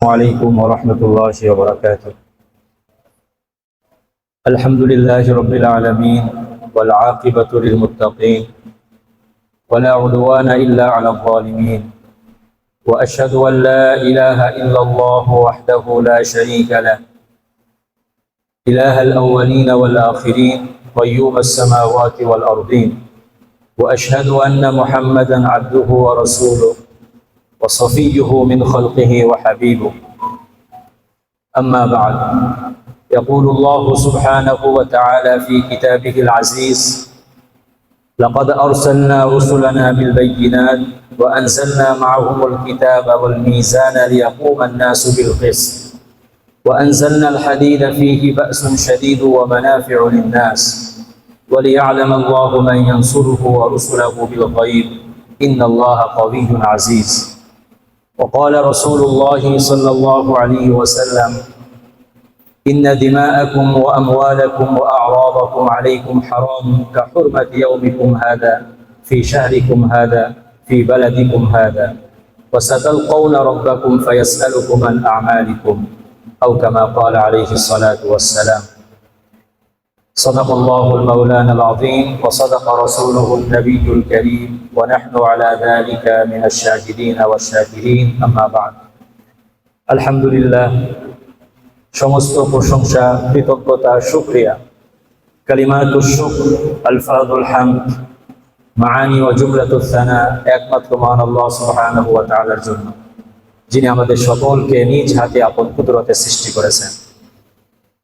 عليكم ورحمة الله وبركاته. الحمد لله رب العالمين والعاقبة للمتقين ولا عدوان إلا على الظالمين، وأشهد أن لا إله إلا الله وحده لا شريك له، إله الأولين والآخرين قيوم السماوات والأرضين، وأشهد أن محمدا عبده ورسوله وصفيه من خلقه وحبيبه. أما بعد، يقول الله سبحانه وتعالى في كتابه العزيز: لقد أرسلنا رسلنا بالبينات وأنزلنا معهم الكتاب والميزان ليقوم الناس بالقسط وأنزلنا الحديد فيه بأس شديد ومنافع للناس وليعلم الله من ينصره ورسله بالغيب إن الله قوي عزيز. وقال رسول الله صلى الله عليه وسلم: إن دماءكم وأموالكم وأعراضكم عليكم حرام كحرمة يومكم هذا في شهركم هذا في بلدكم هذا، وستلقون ربكم فيسألكم عن أعمالكم، أو كما قال عليه الصلاة والسلام. صدق الله المولان العظيم وصدق رسوله النبي الكريم ونحن على ذلك من الشاهدين والشاكرين. أما بعد، الحمد لله، সমস্ত প্রশংসা, কৃতজ্ঞতা, শুকরিয়া, কালিমাতুশ শুকর, আলফাজুল হামদ, মাআনি ওয়া জুমলাতুস সানা একমাত্র মহান আল্লাহ সুবহানাহু ওয়া তাআলার জন্য, যিনি আমাদের সকলকে নিজ হাতে আপন কুদরতে সৃষ্টি করেছেন।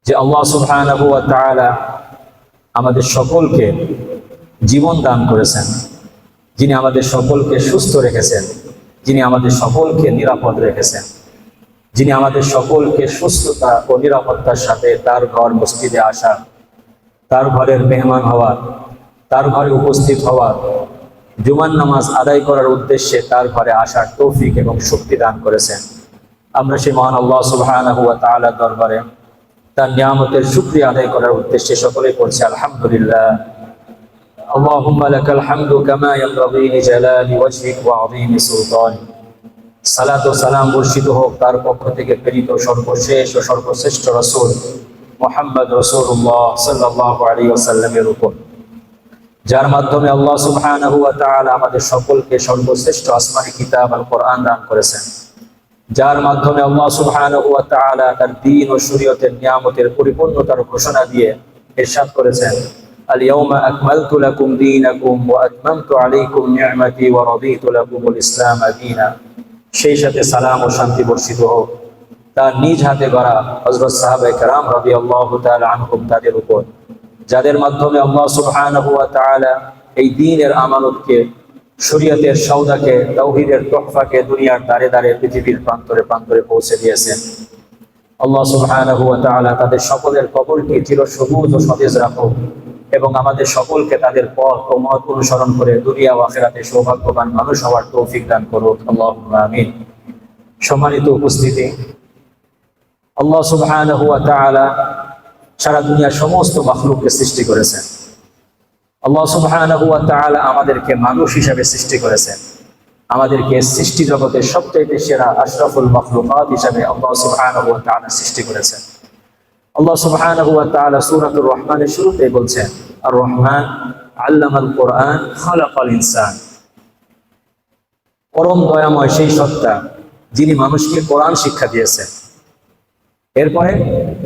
যে আল্লাহ সুবহানাহু ওয়া তাআলা আমাদের সকলকে জীবন দান করেছেন, যিনি আমাদের সকলকে সুস্থ রেখেছেন, যিনি আমাদের সকলকে নিরাপদ রেখেছেন, যিনি আমাদের সকলকে সুস্থতা ও নিরাপত্তার সাথে তার ঘর মসজিদে আসা, তার ঘরের মেহমান হওয়া, তার ঘরে উপস্থিত হওয়া, জুমার নামাজ আদায় করার উদ্দেশ্যে তার ঘরে আসার তৌফিক এবং শক্তি দান করেছেন। আমরা সেই মহান আল্লাহ সুবহানাহু ওয়া তাআলার দরবারে তার নিয়ামতের শুকরিয়া আদায় করার উদ্দেশ্যে সকলেই পড়ছি আলহামদুলিল্লাহ। আল্লাহুম্মা লাকাল হামদু কামা ইয়ানবাগি লিজালালি ওয়াজহিক ওয়া আযীমি সুলতানিক। সালাত ও সালাম বর্ষিত হোক তার পক্ষ থেকে প্রেরিত সর্বশেষ ও সর্বশ্রেষ্ঠ রাসূল মুহাম্মদ রাসূলুল্লাহ সাল্লাল্লাহু আলাইহি ওয়াসাল্লামের উপর, যার মাধ্যমে আল্লাহ সুবহানাহু ওয়া তাআলা আমাদের সকলকে সর্বশ্রেষ্ঠ আসমানী কিতাব আল কোরআন দান করেছেন, যার মাধ্যমে আল্লাহ সুবহানাহু ওয়া তাআলা তার দ্বীন ও শরীয়তের নিয়ামতের পরিপূর্ণতার ঘোষণা দিয়ে ইরশাদ করেছেন: আল ইয়াউমা আকমালতু লাকুম দীনাকুম ওয়া আতমামতু আলাইকুম নি'মাতি ওয়া রাদিতু লাকুমুল ইসলাম দীনা। সেই সাথে সালাম ও শান্তি বর্ষিত হোক তার নিজ হাতে গড়া হযরত সাহাবায়ে কেরাম রাদিয়াল্লাহু তাআলা আনহুম তাদের উপর, যাদের মাধ্যমে আল্লাহ সুবহানাহু ওয়া তাআলা এই দ্বীনের আমানতকে, শরীয়তের সওদাকে, তাওহীদের তোহফাকে দুনিয়ার দ্বারে দ্বারে, পৃথিবীর প্রান্তরে প্রান্তরে পৌঁছে দিয়েছেন। আল্লাহ সুবহানাহু ওয়া তাআলা তাদের সকলের কবরকে চিরসবুজ ও সতেজ রাখুক এবং আমাদের সকলকে তাদের পথ ও মত অনুসরণ করে দুনিয়া ও আখিরাতে সৌভাগ্যবান মানুষ হওয়ার তৌফিক দান করুক, আল্লাহুম্মা আমিন। সম্মানিত উপস্থিতি, আল্লাহ সুবহানাহু ওয়া তাআলা সারা দুনিয়ার সমস্ত মাখলুককে সৃষ্টি করেছেন। আল্লাহ সুবহানাহু ওয়া তাআলা আমাদেরকে মানুষ হিসেবে সৃষ্টি করেছেন, আমাদেরকে সৃষ্টি জগতের সবচেয়ে সেরা আশরাফুল মাখলুকাত হিসেবে আল্লাহ সুবহানাহু ওয়া তাআলা সৃষ্টি করেছেন। আল্লাহ সুবহানাহু ওয়া তাআলা সূরাতুর রহমানের শুরুতে বলছেন: আর রহমান আল্লামাল কোরআন খালাকাল ইনসান। পরম দয়াময় সেই সত্তা যিনি মানুষকে কোরআন শিক্ষা দিয়েছেন। এরপরে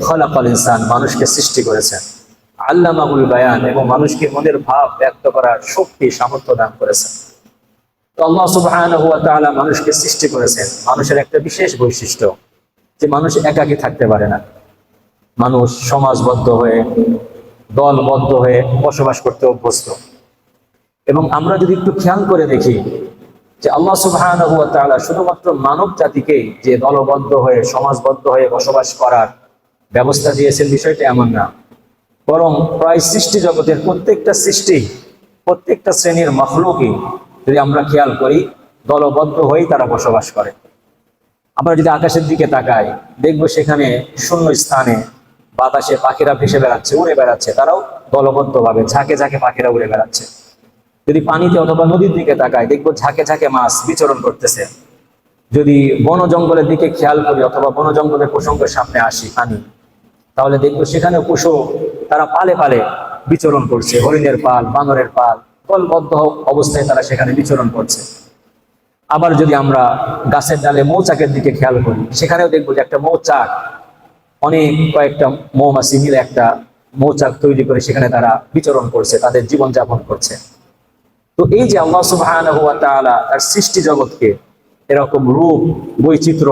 খালাকাল ইনসান, মানুষকে সৃষ্টি করেছেন। আল্লামাহুল বায়ান, এবং মানুষকে মনের ভাব ব্যক্ত করার শক্তি, সামর্থ্য দান করেছেন। তো আল্লাহ সুবহানাহু ওয়া তাআলা মানুষকে সৃষ্টি করেছেন। মানুষের একটা বিশেষ বৈশিষ্ট্য যে মানুষ একাকী থাকতে পারে না। মানুষ সমাজবদ্ধ হয়ে, দলবদ্ধ হয়ে বসবাস করতে অভ্যস্ত। এবং আমরা যদি একটু খেয়াল করে দেখি যে আল্লাহ সুবহানাহু ওয়া তাআলা শুধুমাত্র মানব জাতিকেই যে দলবদ্ধ হয়ে, সমাজবদ্ধ হয়ে বসবাস করার ব্যবস্থা দিয়েছেন, বিষয়টা এমন না। বরং প্রায় সৃষ্টি জগতের প্রত্যেকটা সৃষ্টি, প্রত্যেকটা শ্রেণীর মাখলুকই যদি আমরা খেয়াল করি, দলবদ্ধ হয়েই তারা বসবাস করে। আমরা যদি আকাশের দিকে তাকাই, দেখবো সেখানে শূন্য স্থানে বাতাসে পাখিরা ভেসে বেড়াচ্ছে, উড়ে বেড়াচ্ছে, তারাও দলবদ্ধভাবে ঝাঁকে ঝাঁকে পাখিরা উড়ে বেড়াচ্ছে। যদি পানিতে অথবা নদীর দিকে তাকাই, দেখবো ঝাঁকে ঝাঁকে মাছ বিচরণ করতেছে। যদি বন জঙ্গলের দিকে খেয়াল করি অথবা বন জঙ্গলের প্রসঙ্গের সামনে আনি, তাহলে দেখবো সেখানে পশু তারা পালে পালে বিচরণ করছে, হরিণের পাল, বানরের পাল, দলবদ্ধ অবস্থায় তারা সেখানে বিচরণ করছে। আবার যদি আমরা গাছের ডালে মৌচাকের দিকে খেয়াল করি, সেখানেও দেখবো যে একটা মৌচাক, অনেক কয়েকটা মৌমাছি মিলে একটা মৌচাক তৈরি করে সেখানে তারা বিচরণ করছে, তাদের জীবন যাপন করছে। তো এই যে আল্লাহ সুবহানাহু ওয়া তাআলা তার সৃষ্টি জগৎকে এরকম রূপ, বৈচিত্র্য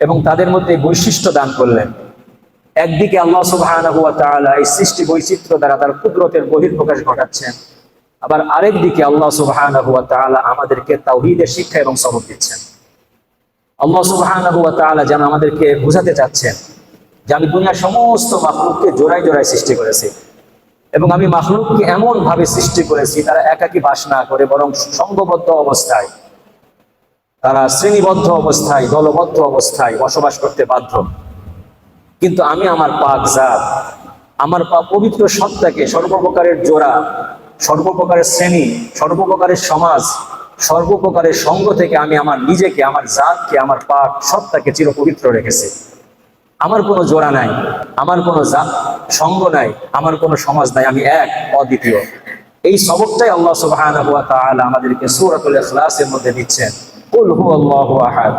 এবং তাদের মধ্যে বৈশিষ্ট্য দান করলেন, একদিকে আল্লাহ সুবহানাহু ওয়া তাআলা এই সৃষ্টি বৈচিত্র্য দ্বারা তার কুদরতের বহিঃপ্রকাশ ঘটাচ্ছেন, আবার আরেক দিকে আল্লাহ সুবহানাহু ওয়া তাআলা আমাদেরকে তাওহীদের শিক্ষা এবং সবক দিচ্ছেন। আল্লাহ সুবহানাহু ওয়া তাআলা যেন আমাদেরকে বোঝাতে চাচ্ছেন যে আমি দুনিয়ার সমস্ত মাখলুককে জোড়ায় জোড়ায় সৃষ্টি করেছি এবং আমি মাখলুককে এমন ভাবে সৃষ্টি করেছি তারা একাকী বাস না করে বরং সংঘবদ্ধ অবস্থায়, তারা শ্রেণীবদ্ধ অবস্থায়, দলবদ্ধ অবস্থায় বসবাস করতে বাধ্য। কিন্তু আমি আমার পাক জাত, আমার পবিত্র সত্তাকে সর্বপ্রকারের জোড়া, সর্বপ্রকারের শ্রেণী, সর্বপ্রকারের সমাজ, সর্বপ্রকারের সঙ্গ থেকে আমি আমার নিজেকে, আমার জাতকে, আমার পাক সত্তাকে চিরপবিত্র রেখেছি। আমার কোনো জোড়া নাই, আমার কোনো সঙ্গ নাই, আমার কোনো সমাজ নাই, আমি এক, অদ্বিতীয়। এই সবকটাই আল্লাহ সুবহানাহু ওয়া তাআলা আমাদেরকে সূরাতুল ইখলাসের মধ্যে দিচ্ছেন। কুল হুয়াল্লাহু আহাদ,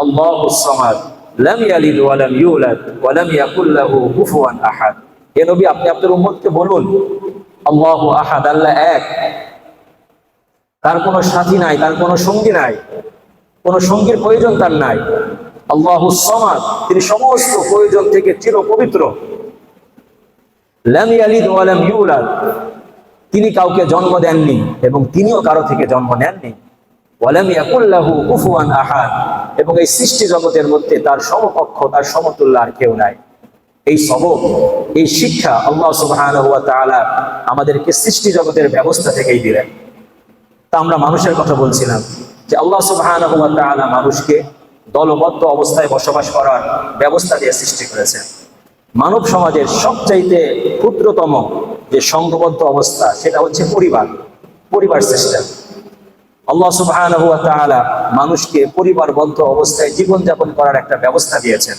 আল্লাহুস সামাদ, লাম ইয়ালিদ ওয়া লাম ইউলাদ ওয়া লাম ইয়াকুল লাহু কুফুয়ান আহাদ। হে নবী, আপনি আপনার উম্মতকে বলুন, আল্লাহু আহাদ, আল্লাহ এক, তার কোনো সাথী নাই, তার কোনো সঙ্গী নাই, কোনো সঙ্গীর প্রয়োজন তার নাই। আল্লাহুস সামাদ, তিনি সমস্ত প্রয়োজন থেকে চিরপবিত্র। লাম ইয়ালিদ ওয়া লাম ইউলাদ, তিনি কাউকে জন্ম দেননি এবং তিনিও কারো থেকে জন্ম নেননি। ওয়া লাম ইয়াকুল লাহু কুফুয়ান আহাদ, এবং এই সৃষ্টি জগতের মধ্যে তার সমকক্ষ, তার সমতুল্য আর কেউ নাই। এই সবক, এই শিক্ষা আল্লাহ সুবহানাহু ওয়া তাআলা আমাদেরকে সৃষ্টি জগতের ব্যবস্থা থেকেই দিলেন। তা আমরা মানুষের কথা বলছিলাম যে আল্লাহ সুবহানাহু ওয়া তাআলা মানুষকে দলবদ্ধ অবস্থায় বসবাস করার ব্যবস্থা দিয়ে সৃষ্টি করেছেন। মানব সমাজের সবচাইতে ক্ষুদ্রতম যে সংঘবদ্ধ অবস্থা সেটা হচ্ছে পরিবার সিস্টেম। আল্লাহ সুবহানাহু ওয়া তাআলা মানুষকে পরিবারবদ্ধ অবস্থায় জীবনযাপন করার একটা ব্যবস্থা দিয়েছেন।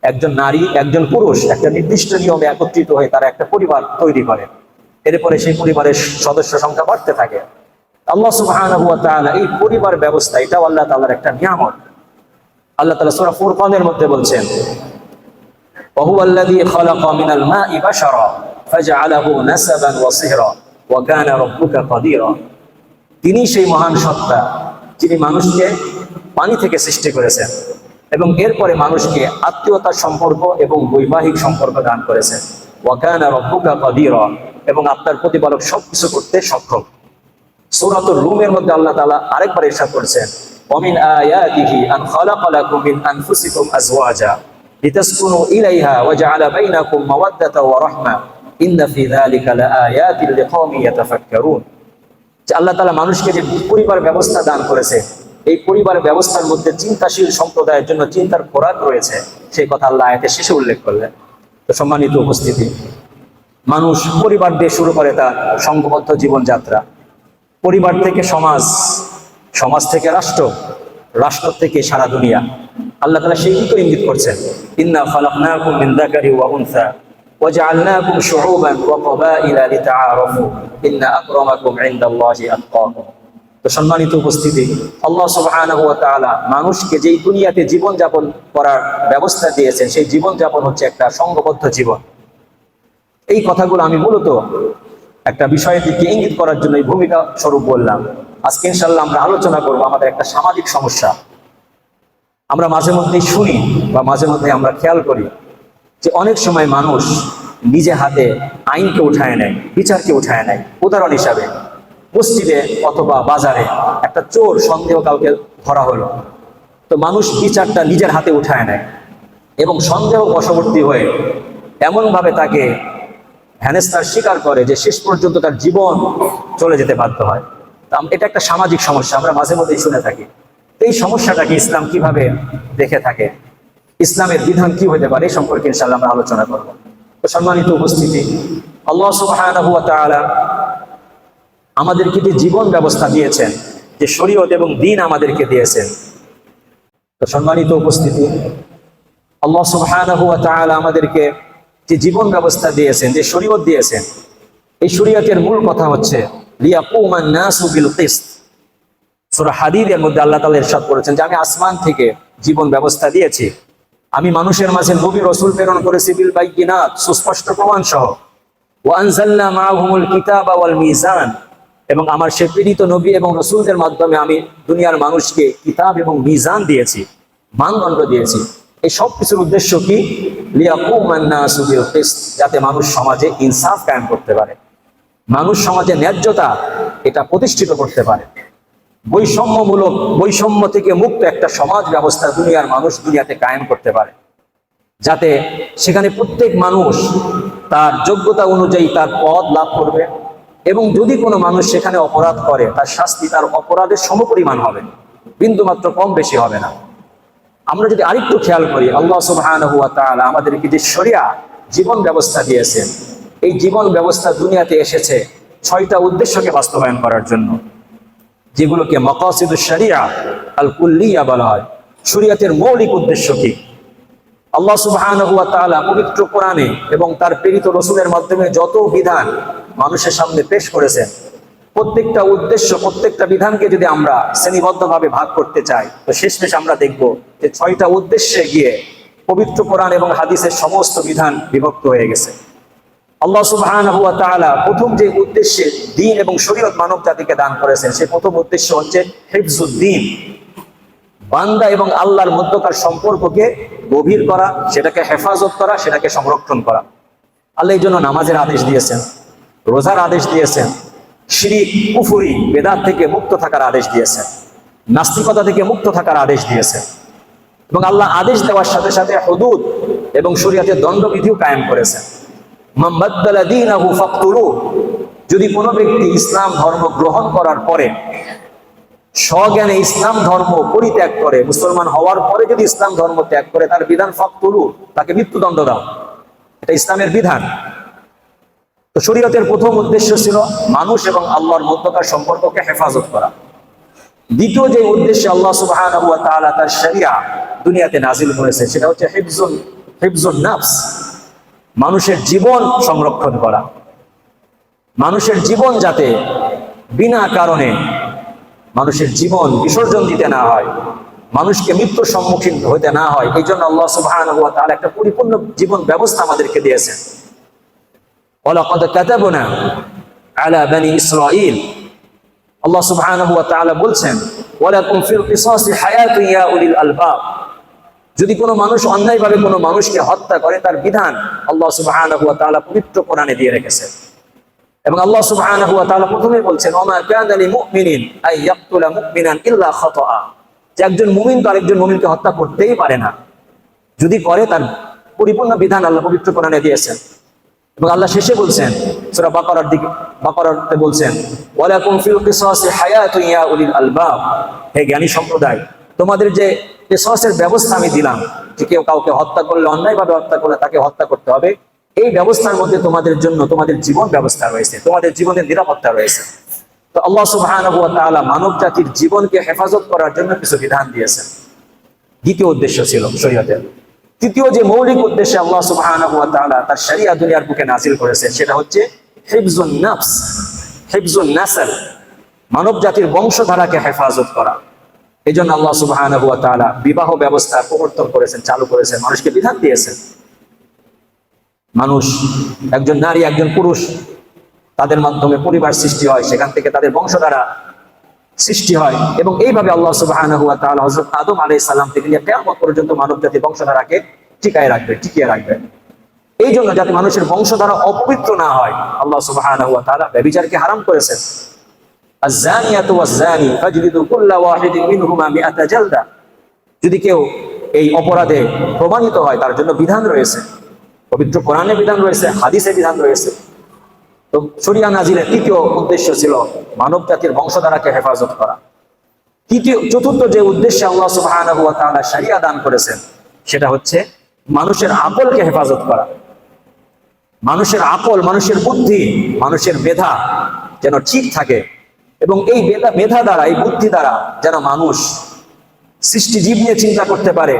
একজন নারী, একজন পুরুষ একটা নির্দিষ্ট নিয়মে একত্রিত হয়ে তারা একটা পরিবার তৈরি করে, এরপরে সেই পরিবারের সদস্য সংখ্যা বাড়তে থাকে। আল্লাহ সুবহানাহু ওয়া তাআলা এই পরিবার ব্যবস্থা, এটাও আল্লাহ তাআলার একটা নিয়ামত। আল্লাহ তাআলা সূরা ফুরকানের মধ্যে বলছেন, ওয়া হুয়াল্লাযী খালাকা মিনাল মাই বাশারা ফাজআলাহু নাসাবান ওয়া সিহরা ওয়া কানা রাব্বুকা কাদিরা। তিনি সেই মহান সত্তা যিনি মানুষকে পানি থেকে সৃষ্টি করেছেন এবং এরপরে মানুষকে আত্মীয়তার সম্পর্ক এবং বৈবাহিক সম্পর্ক দান করেছেন। ওয়া কানা রাব্বুকা কাদিরা, এবং আপনার প্রতিপালক সবকিছু করতে সক্ষম। সূরাতুর রুমের মধ্যে আল্লাহ তাআলা আরেকবার ইরশাদ করেছেন, ওয়া মিন আয়াতিহি আন খালাকা লাকুম মিন আনফুসিকুম আজওয়াজা লিতাসকুনু ইলাইহা ওয়া জাআলা বাইনাকুম মাওয়াদ্দাতা ওয়া রাহমা ইন্না ফি যালিকা লাআয়াতিন লিকাওমিন ইয়াতাফাক্কারুন। যে আল্লাহ তাআলা মানুষকে যে পরিবার ব্যবস্থা দান করেছে, এই পরিবার ব্যবস্থার মধ্যে চিন্তাশীল সম্প্রদায়ের জন্য চিন্তার খোরাক রয়েছে, সেই কথা আল্লাহ আয়াতের শেষে উল্লেখ করলেন। তো সম্মানিত উপস্থিতি, মানুষ পরিবার দিয়ে শুরু করে তার সংঘবদ্ধ জীবনযাত্রা। পরিবার থেকে সমাজ, সমাজ থেকে রাষ্ট্র, রাষ্ট্র থেকে সারা দুনিয়া। আল্লাহ তাআলা সেই দিকে ইঙ্গিত করছেন, ইন্না খালাকনাকুম মিন যাকারি ওয়া উনসা ওয়া জাআলনাকুম শুউবান ওয়া ক্বাবাইলা লিতাআরাফু ইন্না আকরামাকুম ইনদাল্লাহি আতকাকুম। তো সম্মানিত উপস্থিতি, আল্লাহ সুবহানাহু ওয়া তাআলা মানুষকে যেই দুনিয়াতে জীবনযাপন করার ব্যবস্থা দিয়েছেন, সেই জীবনযাপন হচ্ছে একটা সংঘবদ্ধ জীবন। এই কথাগুলো আমি মূলত একটা বিষয়ের দিকে ইঙ্গিত করার জন্য এই ভূমিকা স্বরূপ বললাম। আজকে ইনশাআল্লাহ আমরা আলোচনা করব আমাদের একটা সামাজিক সমস্যা। আমরা মাঝে মধ্যেই শুনি বা মাঝে মধ্যে আমরা খেয়াল করি যে অনেক সময় মানুষ নিজে হাতে আইনকে উঠায় নেয়, বিচারকে উঠায় নেয়। উদাহরণ হিসাবে, মসজিদে অথবা বাজারে একটা চোর সন্দেহ কাউকে ধরা হলো, তো মানুষ বিচারটা নিজের হাতে উঠায় নেয় এবং সন্দেহ বশবর্তী হয়ে এমনভাবে তাকে হেনস্থার স্বীকার করে যে শেষ পর্যন্ত তার জীবন চলে যেতে বাধ্য হয়। এটা একটা সামাজিক সমস্যা, আমরা মাঝে মধ্যেই শুনে থাকি। এই সমস্যাটাকে ইসলাম কিভাবে দেখে থাকে, ইসলামের বিধান কি হতে পারে, এই সম্পর্কে ইনশাআল্লাহ আমরা আলোচনা করব। তো সম্মানিত উপস্থিতি, আল্লাহ সুবহানাহু ওয়া তাআলা আমাদেরকে যে জীবন ব্যবস্থা দিয়েছেন, যে শরীয়ত এবং দ্বীন আমাদেরকে দিয়েছেন, তো সম্মানিত উপস্থিতি, আল্লাহ সুবহানাহু ওয়া তাআলা আমাদেরকে যে জীবন ব্যবস্থা দিয়েছেন, যে শরীয়ত দিয়েছেন, এই শরীয়তের মূল কথা হচ্ছে লিয়াকুমান নাসু বিল কিসত। সূরা হাদীদের মধ্যে আল্লাহ তাআলা ইরশাদ করেছেন যে আমি আসমান থেকে জীবন ব্যবস্থা দিয়েছি, আমি মানুষের মাঝে নবী রাসূল প্রেরণ করেছি বিল বাইয়িনাত, সুস্পষ্ট প্রমাণ সহ। ওয়া আনজালনা মাআহুমুল কিতাবা ওয়াল মিজান, এবং আমার সে প্রেরিত নবী এবং রাসূলদের মাধ্যমে আমি দুনিয়ার মানুষকে কিতাব এবং মিজান দিয়েছি, মানদণ্ড দিয়েছি। এই সব কিছুর উদ্দেশ্য কি? লিয়াকুমান নাসু বিল কিসত, যাতে মানুষ সমাজে ইনসাফ কায়েম করতে পারে, মানুষ সমাজে ন্যায্যতা এটা প্রতিষ্ঠিত করতে পারে, বৈষম্য থেকে মুক্ত একটা সমাজ ব্যবস্থা দুনিয়ার মানুষ দুনিয়াতে কায়েম করতে পারে, যাতে সেখানে প্রত্যেক মানুষ তার যোগ্যতা অনুযায়ী তার পদ লাভ করবে, এবং যদি কোনো মানুষ সেখানে অপরাধ করে তার শাস্তি তার অপরাধের সমপরিমাণ হবে, বিন্দুমাত্র কম বেশি হবে না। আমরা যদি আরেকটু খেয়াল করি, আল্লাহ সুবহানাহু ওয়া তাআলা আমাদেরকে যে শরিয়া জীবন ব্যবস্থা দিয়েছেন, এই জীবন ব্যবস্থা দুনিয়াতে এসেছে 6টা উদ্দেশ্যকে বাস্তবায়ন করার জন্য, যেগুলোকে মাকাসিদুশ শরিয়া আল কুল্লিয়া বলা হয়। শরিয়তের মৌলিক উদ্দেশ্য কি? আল্লাহ সুবহানাহু ওয়া তাআলা পবিত্র কোরআনে এবং তার প্রেরিত রাসূলের মাধ্যমে যত বিধান মানুষের সামনে পেশ করেছেন, প্রত্যেকটা উদ্দেশ্য, প্রত্যেকটা বিধানকে যদি আমরা শ্রেণীবদ্ধভাবে ভাগ করতে চাই, তো শেষমেশ আমরা দেখব যে 6টা উদ্দেশ্যে গিয়ে পবিত্র কোরআন এবং হাদিসের সমস্ত বিধান বিভক্ত হয়ে গেছে। আল্লাহ সুবহানাহু ওয়া তাআলা প্রথম যে উদ্দেশ্যে দ্বীন এবং শরীয়ত মানব জাতিকে দান করেছেন, সেই প্রথম উদ্দেশ্য হচ্ছে হিফজুদ্দীন, বান্দা এবং আল্লাহর মধ্যকার সম্পর্ককে গভীর করা, সেটাকে হেফাজত করা, সেটাকে সংরক্ষণ করা। আল্লাহ এই জন্য নামাজের আদেশ দিয়েছেন, রোজার আদেশ দিয়েছেন, শিরক কুফরি বেদাত থেকে মুক্ত থাকার আদেশ দিয়েছেন, নাস্তিকতা থেকে মুক্ত থাকার আদেশ দিয়েছেন, এবং আল্লাহ আদেশ দেওয়ার সাথে সাথে হুদুদ এবং শরীয়তের দণ্ডবিধিও কায়েম করেছেন। মান বাদ্দালা দীনাহু ফাকতুলুহু, যদি কোনো ব্যক্তি ইসলাম ধর্ম গ্রহণ করার পরে স্বজ্ঞানে ইসলাম ধর্ম পরিত্যাগ করে, মুসলমান হওয়ার পরে যদি ইসলাম ধর্ম ত্যাগ করে, তার বিধান ফাকতুলুহু, তাকে মৃত্যুদণ্ড দাও, এটা ইসলামের বিধান। তো শরীয়তের প্রথম উদ্দেশ্য ছিল মানুষ এবং আল্লাহর মধ্যকার সম্পর্ককে হেফাজত করা। দ্বিতীয় যে উদ্দেশ্যে আল্লাহ সুবহানাহু ওয়া তাআলা তার শরিয়া দুনিয়াতে নাজিল করেছে, সেটা হচ্ছে হিফজুন নাফস, মানুষের জীবন সংরক্ষণ করা। মানুষের জীবন যাতে বিনা কারণে মানুষের জীবন বিসর্জন দিতে না হয়, মানুষকে মৃত্যুর সম্মুখীন হতে না হয়, এই জন্য আল্লাহ সুবহানাহু ওয়া তাআলা একটা পরিপূর্ণ জীবন ব্যবস্থা আমাদেরকে দিয়েছেন। ওয়ালাকাদ কাতাবনা আলা বানি ইসরাঈল, আল্লাহ সুবহানাহু ওয়া তাআলা বলছেন ওয়ালাকুম ফিল কিসাসি হায়াতুন ইয়া উলিল আলবাব, যদি কোনো মানুষ অন্যায়ভাবে কোনো মানুষকে হত্যা করে, তার বিধান আল্লাহ সুবহানাহু ওয়া তাআলা পবিত্র কোরআনে দিয়ে রেখেছেন। এবং আল্লাহ সুবহানাহু ওয়া তাআলা প্রথমে বলছেন ওমা কানা লিল মুমিনিন আই ইয়াকতুলা মুমিনান ইল্লা খাতাআ, যে একজন মুমিন তো আরেকজন মুমিনকে হত্যা করতেই পারে না, যদি করে তার পরিপূর্ণ বিধান আল্লাহ পবিত্র কোরআনে দিয়েছেন। এবং আল্লাহ শেষে বলছেন সূরা বাকারাতে বলছেন ওয়ালাকুম ফিল কিসাসি হায়াতুন ইয়া উলিল আলবাব, হে জ্ঞানী সম্প্রদায়, তোমাদের যে কিসাসের ব্যবস্থা আমি দিলাম, যে কেউ কাউকে হত্যা করলে, অন্যায়ভাবে হত্যা করলে তাকে হত্যা করতে হবে, এই ব্যবস্থার মধ্যে তোমাদের জন্য তোমাদের জীবন ব্যবস্থা রয়েছে, তোমাদের জীবনের নিরাপত্তা রয়েছে। তো আল্লাহ সুবহানাহু ওয়া তাআলা মানব জাতির জীবনকে হেফাজত করার জন্য কিছু বিধান দিয়েছেন। দ্বিতীয় উদ্দেশ্য ছিল শরীয়তের। তৃতীয় যে মৌলিক উদ্দেশ্যে আল্লাহ সুবহানাহু ওয়া তাআলা তার শরিয়া দুনিয়ার বুকে নাজিল করেছে, সেটা হচ্ছে হিফজুন নাফস, হিফজুন নাসল, মানব জাতির বংশধারাকে হেফাজত করা। এই জন্য আল্লাহ সুবহানাহু ওয়া তাআলা বিবাহ ব্যবস্থা প্রবর্তন করেছেন, চালু করেছেন, মানুষকে বিধান দিয়েছেন। মানুষ, একজন নারী একজন পুরুষ, তাদের মাধ্যমে পরিবার সৃষ্টি হয়, সেখান থেকে তাদের বংশধারা সৃষ্টি হয়, এবং এইভাবে আল্লাহ সুবহানাহু ওয়া তাআলা হযরত আদম আলাইহিস সালাম থেকে নিয়ে কিয়ামত পর্যন্ত মানব জাতির বংশধারাকে টিকিয়ে রাখবে। এই জন্য যাতে মানুষের বংশধারা অপবিত্র না হয়, আল্লাহ সুবহানাহু ওয়া তাআলা ব্যভিচারকে হারাম করেছেন। আয-যানিয়াতু ওয়াজ-যানি ফাজলিদু কুল্লা ওয়াহিদিন মিনহুমা মিআতা জালদা, যদি কেউ এই অপরাধে প্রমাণিত হয় তার জন্য বিধান রয়েছে, পবিত্র কোরআনে বিধান রয়েছে, হাদিসে বিধান রয়েছে। তো শরিয়া নাজিলের তৃতীয় উদ্দেশ্য ছিল মানব জাতির বংশধারাকে হেফাজত করা। চতুর্থ যে উদ্দেশ্যে আল্লাহ সুবহানাহু ওয়া তাআলা শরিয়া দান করেছেন, সেটা হচ্ছে মানুষের আকলকে হেফাজত করা। মানুষের আকল, মানুষের বুদ্ধি, মানুষের মেধা যেন ঠিক থাকে, এবং এই মেধা দ্বারা, এই বুদ্ধি দ্বারা যেন মানুষ সৃষ্টিজীব নিয়ে চিন্তা করতে পারে,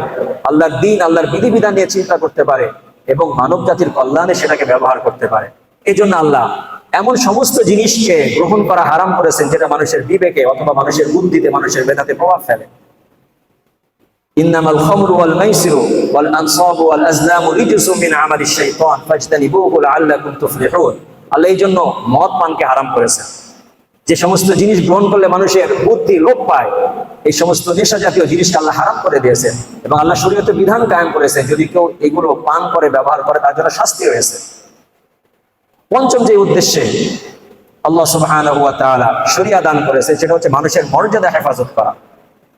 আল্লাহর দ্বীন আল্লাহর বিধিবিধান নিয়ে চিন্তা করতে পারে এবং মানব জাতির কল্যাণে সেটাকে ব্যবহার করতে পারে। এই জন্য আল্লাহ এমন সমস্ত জিনিসকে গ্রহণ করা হারাম করেছেন যেটা মানুষের বিবেকে অথবা মানুষের বুদ্ধিতে মানুষের মেধাতে প্রভাব ফেলে। ইন্নামাল খামরু ওয়াল মাইসিরু ওয়াল আনসাবু ওয়াল আজলামু রিজসুম মিন আমালিশ শাইতান ফাজতানিবুহু লাআল্লাকুম তুফলিহুন। আল্লাহ এই জন্য মদ পানকে হারাম করেছেন। যে সমস্ত জিনিস গ্রহণ করলে মানুষের বুদ্ধি লোপ পায়, এই সমস্ত নেশা জাতীয় জিনিসকে আল্লাহ হারাম করে দিয়েছেন এবং আল্লাহ শরীয়তে বিধান কায়েম করেছেন, যদি কেউ এগুলো পান করে ব্যবহার করে তার জন্য শাস্তি রয়েছে। পঞ্চম যে উদ্দেশ্যে আল্লাহ সুবহানাহু ওয়া তাআলা শরিয়া দান করেছে সেটা হচ্ছে মানুষের মর্যাদা হেফাজত করা।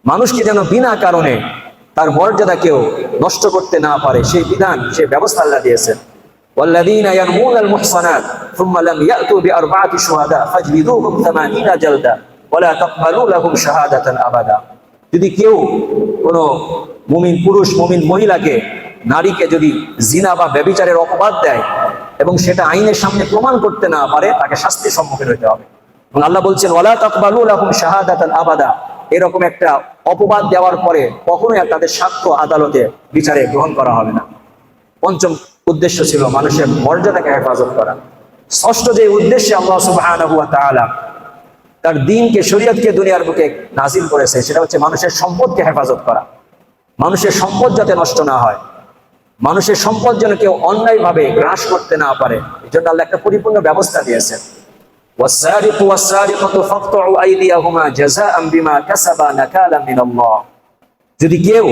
মানুষকে যেন বিনা কারণে তার মর্যাদা কেউ নষ্ট করতে না পারে সেই বিধান, সেই ব্যবস্থা আল্লাহ দিয়েছেন। والذين يرمون المحصنات ثم لم يأتوا بأربعة شهداء فاجلدوهم 80 جلدة ولا تقبلوا لهم شهادة أبدا। যদি কেউ কোনো মুমিন পুরুষ মুমিন মহিলাকে নারীকে যদি জিনা বা ব্যভিচারের অপবাদ দেয় এবং সেটা আইনের সামনে প্রমাণ করতে না পারে তাকে শাস্তির সম্মুখীন হতে হবে। এবং আল্লাহ বলছেন ওয়ালা তাকবালু লাহুম শাহাদাতান আবাদা, এরকম একটা অপবাদ দেওয়ার পরে কখনোই আর তাদের সাক্ষ্য আদালতে বিচারে গ্রহণ করা হবে না। পঞ্চম উদ্দেশ্য ছিল মানুষের মর্যাদাকে হেফাজত করা। ষষ্ঠ যে উদ্দেশ্যে আল্লাহ সুবহানাহু ওয়া তাআলা তার দ্বীনকে শরীয়তকে দুনিয়ার বুকে নাজিল করেছে সেটা হচ্ছে মানুষের সম্পদকে হেফাজত করা। মানুষের সম্পদ যাতে নষ্ট না হয়, মানুষের সম্পদ যেন কেউ অন্যায়ভাবে গ্রাস করতে না পারে, এই জন্য আল্লাহ একটা পরিপূর্ণ ব্যবস্থা দিয়েছেন। ওয়াসসারিকু ওয়াসসারিকাতু ফাকতুউ আইদিয়াহুমা জাযাআন বিমা কাসাবা নাকালাম মিনাল্লাহ। যদি কেউ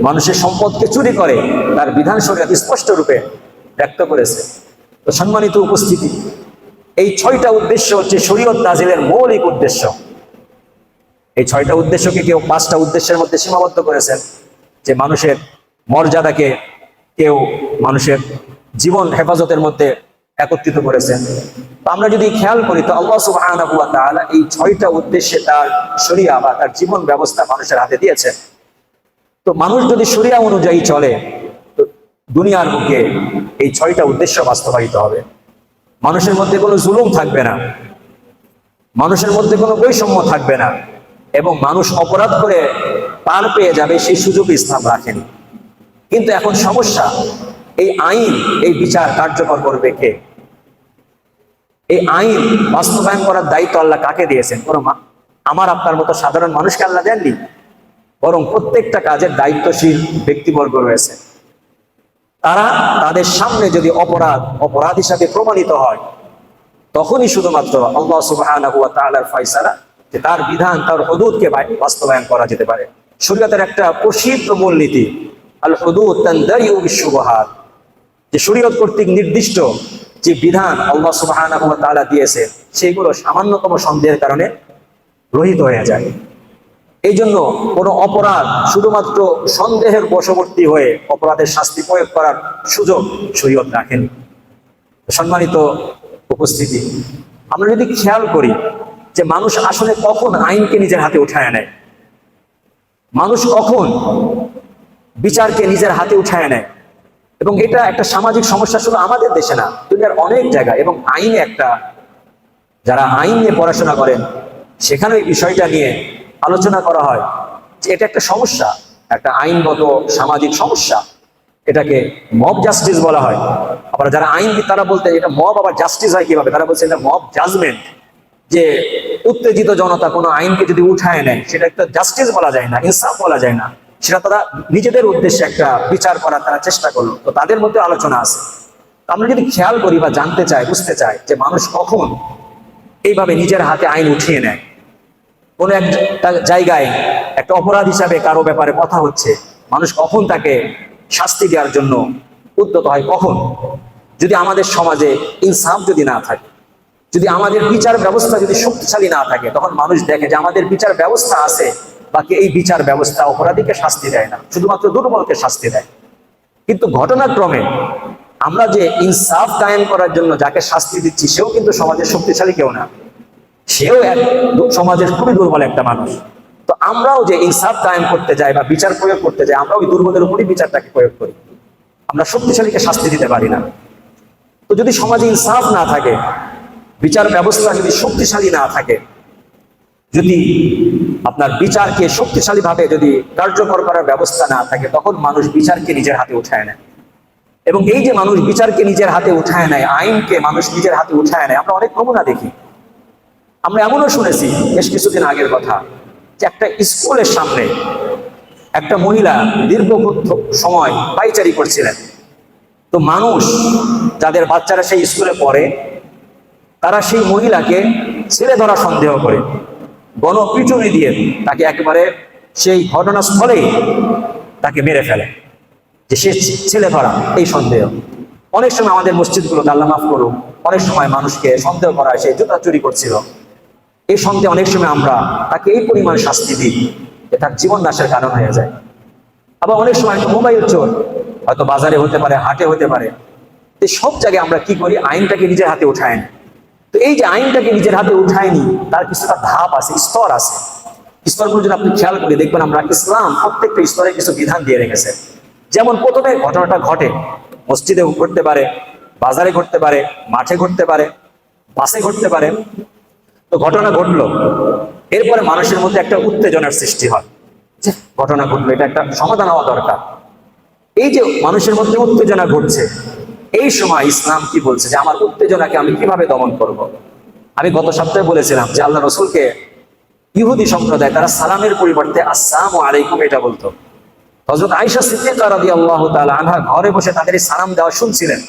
মানুষের সম্পদকে চুরি করে তার বিধান শরীয়ত স্পষ্ট রূপে ব্যক্ত করেছে। তো সম্মানিত উপস্থিতি, এই 6টা উদ্দেশ্য হচ্ছে শরীয়ত নাজিলের মৌলিক উদ্দেশ্য। এই 6টা উদ্দেশ্যকে কেউ 5টা উদ্দেশ্যের মধ্যে সীমাবদ্ধ করেছেন, যে মানুষের মর্যাদাকে কেউ মানুষের জীবন হেফাজতের মধ্যে একত্রিত করেছেন। তো আমরা যদি খেয়াল করি তো আল্লাহ সুবহানাহু ওয়া তাআলা এই 6টা উদ্দেশ্যে তার শরিয়া বা তার জীবন ব্যবস্থা মানুষের হাতে দিয়েছেন। তো মানুষ যদি শরিয়া অনুযায়ী চলে তো দুনিয়ার বুকে এই 6টা উদ্দেশ্য বাস্তবায়িত হবে। মানুষের মধ্যে কোনো জুলুম থাকবে না, মানুষের মধ্যে কোনো বৈষম্য থাকবে না এবং মানুষ অপরাধ করে পার পেয়ে যাবে সেই সুযোগ ইসলাম রাখেনি। কিন্তু এখন সমস্যা, এই আইন এই বিচার কার্যকর করবে কে? এই আইন বাস্তবায়ন করার দায়িত্ব আল্লাহ কাকে দিয়েছেন? কোনো আমার আপনার মতো সাধারণ মানুষকে আল্লাহ দেননি, বরং প্রত্যেকটা কাজের দায়িত্বশীল ব্যক্তিবর্গ রয়েছে। তারা তাদের সামনে যদি অপরাধ হিসাবে প্রমাণিত হয় তখনই শুধুমাত্র আল্লাহ সুবহানাহু ওয়া তাআলার ফয়সালা, যে তার বিধান তার হুদুদকে বাস্তবায়ন করা যেতে পারে। শরীয়তের একটা প্রসিদ্ধ মূলনীতি আল হুদুদ তানদারিউ বিশুবহাত, যে শরীয়ত কর্তৃক নির্দিষ্ট যে বিধান আল্লাহ সুবহানাহু ওয়া তাআলা দিয়েছে সেগুলো সামান্যতম সন্দেহের কারণে রহিত হয়ে যায়। এই জন্য কোনো অপরাধ শুধুমাত্র সন্দেহের বশবর্তী হয়ে অপরাধের শাস্তি প্রয়োগ করার সুযোগ শরীয়ত রাখেনি। সম্মানিত উপস্থিতি, আমরা যদি খেয়াল করি যে মানুষ আসলে কখন আইনকে নিজের হাতে উঠায় নেয়, মানুষ কখন বিচারকে নিজের হাতে উঠায় নেয়, এবং এটা একটা সামাজিক সমস্যা শুধু আমাদের দেশে না, দুনিয়ার অনেক জায়গায়। এবং আইনে একটা, যারা আইন নিয়ে পড়াশোনা করেন সেখানে এই বিষয়টা নিয়ে আলোচনা করা হয় যে এটা একটা সমস্যা, একটা আইনগত সামাজিক সমস্যা। এটাকে মব জাস্টিস বলা হয়। আবার যারা আইনবিদ তারা বলতে এটা মব আবার জাস্টিস হয় কিভাবে, তারা বলছে এটা মব জাজমেন্ট, যে উত্তেজিত জনতা কোনো আইনকে যদি উঠায় নেয় সেটা একটা জাস্টিস বলা যায় না, ইনসাফ বলা যায় না, সেটা তারা নিজেদের উদ্দেশ্যে একটা বিচার করার তারা চেষ্টা করলো। তো তাদের মধ্যে আলোচনা আছে। আমরা যদি খেয়াল করি বা জানতে চাই, বুঝতে চাই যে মানুষ কখন এইভাবে নিজের হাতে আইন উঠিয়ে নেয়, কোন একটা জায়গায় একটা অপরাধ হিসাবে কারো ব্যাপারে কথা হচ্ছে, মানুষ কখন তাকে শাস্তি দেওয়ার জন্য উদ্যত হয়, কখন? যদি আমাদের সমাজে ইনসাফ যদি না থাকে, যদি আমাদের বিচার ব্যবস্থা যদি শক্তিশালী না থাকে, তখন মানুষ দেখে যে আমাদের বিচার ব্যবস্থা আছে, বাকি এই বিচার ব্যবস্থা অপরাধীকে শাস্তি দেয় না, শুধুমাত্র দুর্বলকে শাস্তি দেয়। কিন্তু ঘটনাক্রমে আমরা যে ইনসাফ কায়েম করার জন্য যাকে শাস্তি দিচ্ছি সেও কিন্তু সমাজের শক্তিশালী কেউ না, সেও এক সমাজের খুবই দুর্বল একটা মানুষ। তো আমরাও যে ইনসাফ কায়েম করতে যাই বা বিচার প্রয়োগ করতে যাই, আমরা ওই দুর্বলের উপরই বিচারটাকে প্রয়োগ করি, আমরা শক্তিশালীকে শাস্তি দিতে পারি না। তো যদি সমাজে ইনসাফ না থাকে, বিচার ব্যবস্থা যদি শক্তিশালী না থাকে, যদি আপনার বিচারকে শক্তিশালীভাবে যদি কার্যকর করার ব্যবস্থা না থাকে, তখন মানুষ বিচারকে নিজের হাতে উঠায় নেয়। এবং এই যে মানুষ বিচারকে নিজের হাতে উঠায় নেয়, আইনকে মানুষ নিজের হাতে উঠায় নেয়, আমরা অনেক নমুনা দেখি। আমরা এমনও শুনেছি বেশ কিছুদিন আগের কথা, যে একটা স্কুলের সামনে একটা মহিলা দীর্ঘ সময় পায়চারি করছিলেন। তো মানুষ, যাদের বাচ্চারা সেই স্কুলে পড়ে, তারা সেই মহিলাকে ছেলে ধরা সন্দেহ করে গণপিটুনি দিয়ে তাকে একেবারে সেই ঘটনাস্থলেই তাকে মেরে ফেলে, যে সে ছেলে ধরা এই সন্দেহ। অনেক সময় আমাদের মসজিদগুলোতে, আল্লাহ মাফ করুন, অনেক সময় মানুষকে সন্দেহ করা হয় সে জুতা চুরি করছিল। এই সন্দেহে অনেক সময় আমরা তাকে এই পরিমাণ শাস্তি দিই যে তার জীবন নাশের কারণ হয়ে যায়। আবার অনেক সময় মোবাইল চোর, হয়তো বাজারে হতে পারে, হাটে হতে পারে, এই সব জায়গায় আমরা কি করি, আইনটাকে নিজের হাতে উঠায় নি। তো এই যে আইনটাকে নিজের হাতে উঠায়নি, তার কিছুটা ধাপ আছে, স্তর আছে। স্তরগুলো যদি আপনি খেয়াল করে দেখবেন, আমরা ইসলাম প্রত্যেকটা স্তরে কিছু বিধান দিয়ে রেখেছে। যেমন প্রথমে ঘটনাটা ঘটে, মসজিদে ঘটতে পারে, বাজারে ঘটতে পারে, মাঠে ঘটতে পারে, বাসে ঘটতে পারে। তো ঘটনা ঘটলো, এরপরে মানুষের মধ্যে একটা উত্তেজনার সৃষ্টি হয়, যে ঘটনা ঘটলো, এটা একটা সমাধান হওয়া দরকার। এই যে মানুষের মধ্যে উত্তেজনা ঘটছে, এই সময় ইসলাম কি বলছে যে আমার উত্তেজনাকে আমি কিভাবে দমন করব। আমি গত সপ্তাহে বলেছিলাম যে আল্লাহ রসুলকে ইহুদি সম্প্রদায় তারা সালামের পরিবর্তে আসসালামু আলাইকুম এটা বলতো। হযরত আয়েশা সিদ্দিকা রাদিয়াল্লাহু তাআলা আনহা ঘরে বসে তাদের সালাম দেওয়া শুনছিলেন।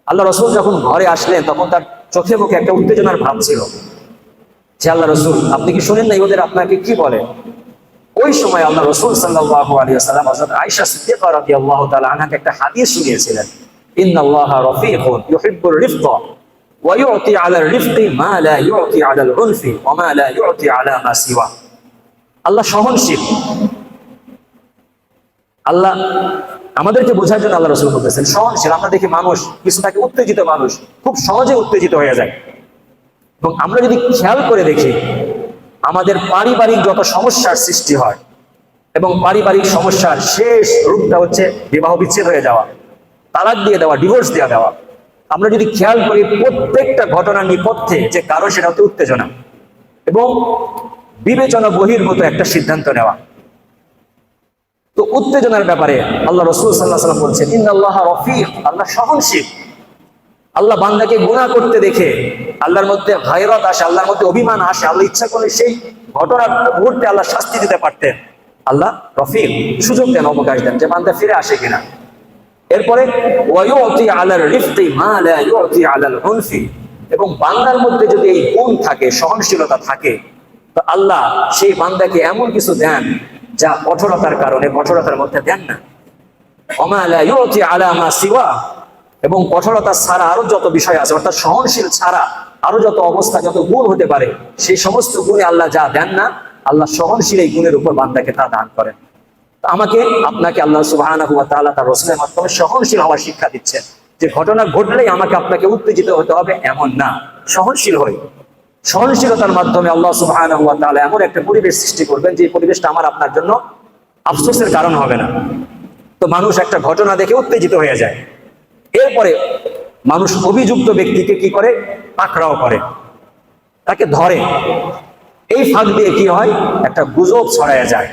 আল্লাহ রসুল যখন ঘরে আসলেন, তখন তার চোখে মুখে একটা উত্তেজনার ভাব ছিল, যে আল্লাহ রসুল আপনি কি শুনেন না ওদের আপনাকে কি বলে। ওই সময় আল্লাহ রসুল সাল্লাল্লাহু আলাইহি ওয়াসাল্লাম হযরত আয়েশা সিদ্দিকা রাদিয়াল্লাহু তাআলা আনহাকে একটা হাদিস শুনিয়েছিলেন, ইন্নাল্লাহা রাফীকুন ইউহিব্বুর রিফকা ওয়া ইউতি আলার রিফকি মা লা ইউতি আলাল উনফি ওয়া মা লা ইউতি আলা মা সিওয়া। আল্লাহ সহনশীল। আল্লাহ আমাদেরকে বোঝার জন্য আল্লাহ রাসূল বলতেছেন সহনশীল। আমরা দেখি মানুষ কিছু থাকে, উত্তেজিত মানুষ খুব সহজে উত্তেজিত হয়ে যায়। এবং আমরা যদি খেয়াল করে দেখি, আমাদের পারিবারিক যত সমস্যার সৃষ্টি হয়, এবং পারিবারিক সমস্যার শেষ রূপটা হচ্ছে বিবাহ বিচ্ছেদ হয়ে যাওয়া, তালাক দিয়ে দেওয়া, ডিভোর্স দিয়ে দেওয়া। আমরা যদি খেয়াল করি, প্রত্যেকটা ঘটনার নেপথ্যে যে কারণ সেটা হচ্ছে উত্তেজনা এবং বিবেচনা বহির্ভূত একটা সিদ্ধান্ত নেওয়া। তো উত্তেজনার ব্যাপারে আল্লাহ রাসূল সাল্লাল্লাহু আলাইহি ওয়াসাল্লাম বলছেন ইন্নাল্লাহা রাফীক, আল্লাহ সহনশীল। আল্লাহ বান্দাকে গুনাহ করতে দেখে আল্লাহর মধ্যে গায়রত আসে, আল্লাহর মধ্যে অভিমান আসে। আল্লাহ ইচ্ছা করলে সেই ঘটনার মুহূর্তে আল্লাহ শাস্তি দিতে পারতেন। আল্লাহ রফিক, সুযোগ দেন, অবকাশ দেন যে বান্দা ফিরে আসে কিনা। এরপরে ওয়ায়ুতি আলার রিফকি মা লা ইউতি আলাল উনফি, এবং বান্দার মধ্যে যদি এই গুণ থাকে, সহনশীলতা থাকে, তো আল্লাহ সেই বান্দাকে এমন কিছু দেন যা কঠোরতার কারণে কঠোরতার মধ্যে দেন না। ওয়া মা লা ইউতি আলা মা সিওয়া, এবং কঠোরতা ছাড়া আরো যত বিষয় আছে, অর্থাৎ সহনশীল ছাড়া আরো যত অবস্থা, যত গুণ হতে পারে, সেই সমস্ত গুণে আল্লাহ যা দেন না, আল্লাহ সহনশীল এই গুণের উপর বান্দাকে তা দান করেন। আমাকে আপনাকে আল্লাহ সুবহানাহু ওয়া তাআলা তার রাসূলের মাধ্যমে সহনশীল হওয়ার শিক্ষা দিচ্ছেন, যে ঘটনা ঘটলেই আমাকে আপনাকে উত্তেজিত হতে হবে এমন না, সহনশীল হই। সহনশীলতার মাধ্যমে আল্লাহ সুবহানাহু ওয়া তাআলা এমন একটা পরিবেশ সৃষ্টি করবেন যে পরিবেশটা আমার আপনার জন্য আফসোসের কারণ হবে না। তো মানুষ একটা ঘটনা দেখে উত্তেজিত হয়ে যায়, এরপরে মানুষ অভিযুক্ত ব্যক্তিকে কি করে, পাকড়াও করে, তাকে ধরে। এই ফাঁক দিয়ে কি হয়, একটা গুজব ছড়ায় যায়,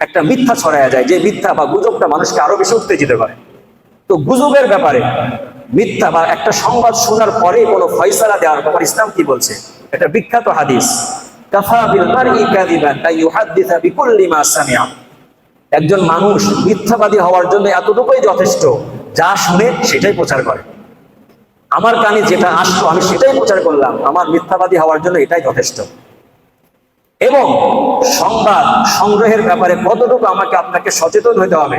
একটা মিথ্যা ছড়ায় যায়, যে মিথ্যা বা গুজবটা মানুষকে আরো বেশি উত্তেজিত করে। তো গুজবের ব্যাপারে, মিথ্যা বা একটা সংবাদ শোনার পরে কোনো ফয়সালা দেওয়ার ব্যাপারে ইসলাম কি বলছে, এটা বিখ্যাত হাদিস, কাফা বিল মারই কাযিবান আন ইউহাদ্দিসা বিকুল্লি মা সামিআ। একজন মানুষ মিথ্যাবাদী হওয়ার জন্য এতটুকুই যথেষ্ট, যা শুনে সেটাই প্রচার করে। আমার কানে যেটা আসলো আমি সেটাই প্রচার করলাম, আমার মিথ্যাবাদী হওয়ার জন্য এটাই যথেষ্ট। এবং সংবাদ সংগ্রহের ব্যাপারে কতটুকু আমাকে আপনাকে সচেতন হতে হবে,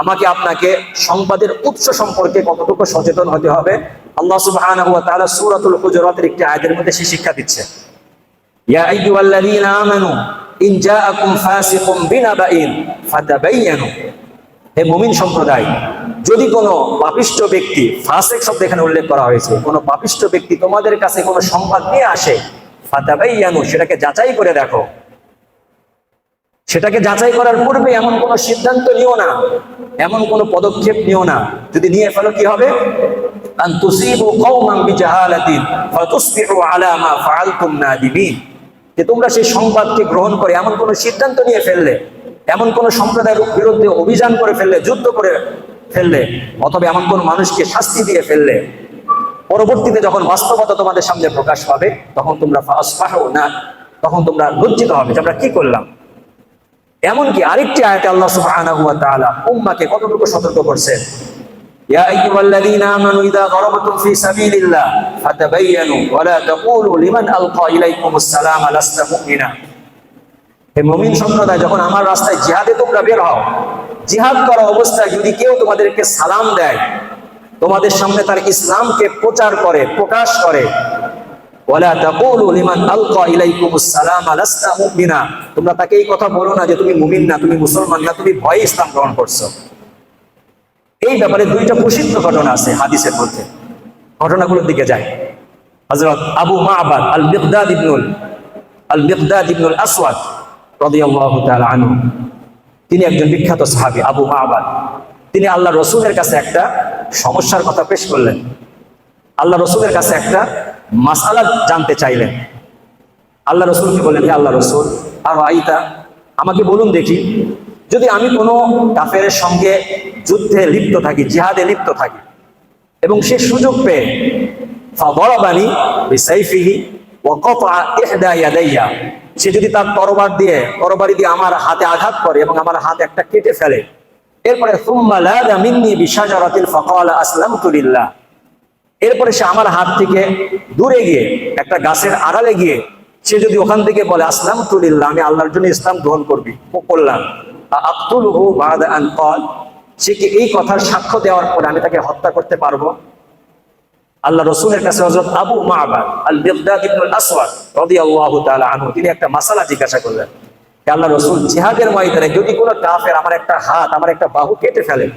আমাকে আপনাকে সংবাদের উৎস সম্পর্কে কতটুকু সচেতন হতে হবে, আল্লাহ সুবহানাহু ওয়া তাআলা সূরাতুল হুজুরাতের একটি আয়াতের মধ্যে সে শিক্ষা দিচ্ছে, ইয়া আইয়ুহাল্লাযীনা আমানু ইন জাআকুম ফাসিকুম বিনাবাইন ফাতাবায়ানু। হে মুমিন সম্প্রদায়, যদি কোনো পাপিষ্ঠ ব্যক্তি, ফাসিক শব্দ এখানে উল্লেখ করা হয়েছে, কোনো পাপিষ্ঠ ব্যক্তি তোমাদের কাছে কোনো সংবাদ নিয়ে আসে, ফাতাবায়ানু, সেটাকে যাচাই করে দেখো। সেটাকে যাচাই করার পূর্বে এমন কোনো সিদ্ধান্ত নিও না, এমন কোনো পদক্ষেপ নিও না। যদি নিয়ে ফেলো কি হবে, আন তুসিবু কওমান বিজাহালাতিন ফাতুসবিহু আলা মা ফাআলতুম নাদিমিন। যে তোমরা সেই সংবাদকে গ্রহণ করে এমন কোনো সিদ্ধান্ত নিয়ে ফেললে, এমন কোনো সম্প্রদায়ের বিরুদ্ধে অভিযান করে ফেললে, যুদ্ধ করে ফেললে, অথবা এমন কোন মানুষকে শাস্তি দিয়ে ফেললে, পরবর্তীতে যখন বাস্তবতা তোমাদের সামনে প্রকাশ পাবে তখন তোমরা তখন তোমরা লজ্জিত হবে যে আমরা কি করলাম। এমনকি আরেকটি আয়াতে আল্লাহ সুবহানাহু ওয়া তাআলা উম্মাহকে কতটুকু সতর্ক করছেন, ইয়া আইয়ুহাল্লাযীনা আমানু ইযা দারাবতুম ফি সাবিলিল্লাহ ফাতাবায়ানু ওয়া লা তাকুলু লিমান আলকা ইলাইকুমুস সালামা লাস্তা মুমিনা। হে মুমিন সম্প্রদায়, যখন আমার রাস্তায় জিহাদে তোমরা বের হও, জিহাদ করা অবস্থায় যদি কেউ তোমাদেরকে সালাম দেয়, তোমাদের সামনে তার ইসলামকে প্রচার করে, প্রকাশ করে, ওয়ালা তাকুলু লিমান আলকা ইলাইকুমুস সালামা লাস্তা মুমিনা, তোমরা তাকে এই কথা বলো না যে তুমি মুমিন না, তুমি মুসলমান না, তুমি ভয়ে ইসলাম গ্রহণ করছো। এই ব্যাপারে দুইটা প্রসিদ্ধ ঘটনা আছে হাদিসের মধ্যে, ঘটনাগুলোর দিকে যায়। হযরত আবু মা'বাদ আল-মিকদাদ ইবনুল আসওয়াদ রাদিয়াল্লাহু তাআলা আনহু, তিনি একজন বিখ্যাত সাহাবী। আবু মা'বাদ তিনি আল্লাহ রসুলের কাছে একটা সমস্যার কথা পেশ করলেন, আল্লাহ রসুলের কাছে একটা মাসআলা জানতে চাইলেন। আল্লাহ রসুলকে বললেন, হে আল্লাহ রসুল, আর আইতা, আমাকে বলুন দেখি, যদি আমি কোনো কাফেরের সঙ্গে যুদ্ধে লিপ্ত থাকি, জিহাদে লিপ্ত থাকি, এবং সে সুযোগ পেয়ে ফাদরাবানি বিসাইফিহি ওয়া কাতা ইহদা ইয়াদাইয়া, সে যদি তার তরবারি দিয়ে আমার হাতে আঘাত করে এবং আমার হাত একটা কেটে ফেলে, এরপরে সুম্মা লাদা মিন্নি বিশাজারাতিল ফাকালা আসলামতু লিল্লাহ, এরপরে সে আমার হাত থেকে দূরে গিয়ে একটা গাছের আড়ালে গিয়ে সে যদি ওখান থেকে বলে আসলামতু লিল্লাহ, আমি আল্লাহর জন্য ইসলাম গ্রহণ করলাম, আক্তুলহু বা'দা আন ক্বাল, সে কি এই কথার সাক্ষ্য দেওয়ার পরে আমি তাকে হত্যা করতে পারবো? আল্লাহ রসুলের কাছে হযরত আবু মা'বাদ আল-মিকদাদ ইবনুল আসওয়াদ রাদিয়াল্লাহু তাআলা আনহু তিনি একটা মাসালা জিজ্ঞাসা করলেন, হে আল্লাহ রসুল, জিহাদের ময়দানে যদি কোনো কাফের আমার একটা হাত, আমার একটা বাহু কেটে ফেলে,